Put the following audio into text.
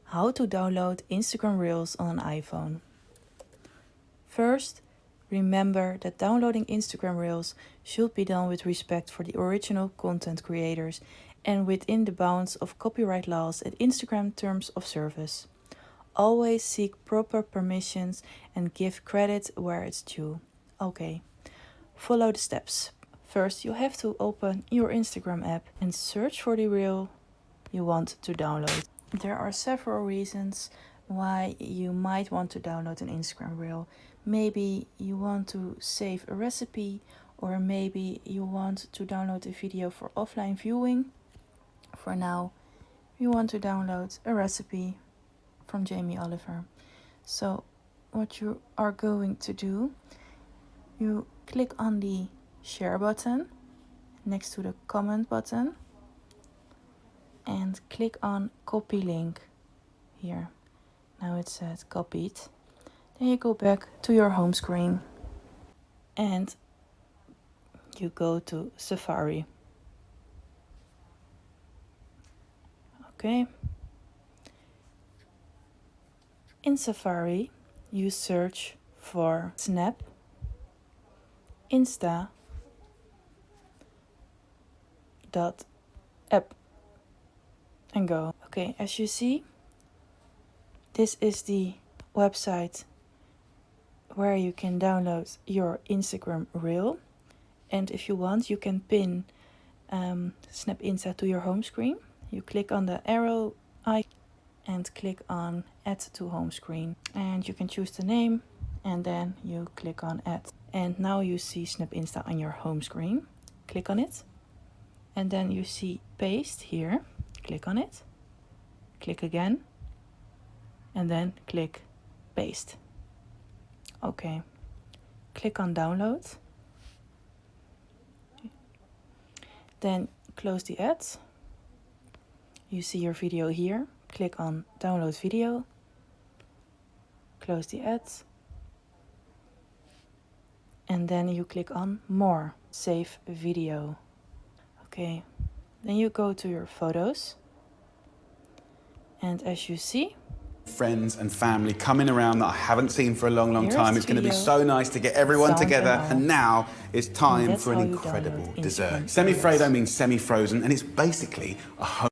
how to download Instagram Reels on an iPhone. First, remember that downloading Instagram Reels should be done with respect for the original content creators and within the bounds of copyright laws and Instagram terms of service. Always seek proper permissions and give credit where it's due. Okay, follow the steps. First, you have to open your Instagram app and search for the reel you want to download. There are several reasons why you might want to download an Instagram reel. Maybe you want to save a recipe, or maybe you want to download a video for offline viewing. For now, you want to download a recipe from Jamie Oliver. So what you are going to do, you click on the share button next to the comment button and click on copy link here. Now it says copied. Then you go back to your home screen and you go to Safari. Okay. In Safari, you search for Snap, Insta, .app and go. Okay, as you see, this is the website where you can download your Instagram reel. And if you want, you can pin Snap Insta to your home screen. You click on the arrow icon and click on add to home screen. And you can choose the name and then you click on add. And now you see Snap Insta on your home screen. Click on it. And then you see paste here. Click on it. Click again. And then click paste. Okay. Click on download. Then close the ads. You see your video here. Click on download video. Close the ads. And then you click on more. Save video. Okay. Then you go to your photos. And as you see, friends and family coming around that I haven't seen for a long, long Here's time. It's going to be video, so nice to get everyone sound together. and all. And now it's time that's for an how you incredible download dessert. Instagram Semi-Fredo Reels. means semi-frozen, and it's basically a home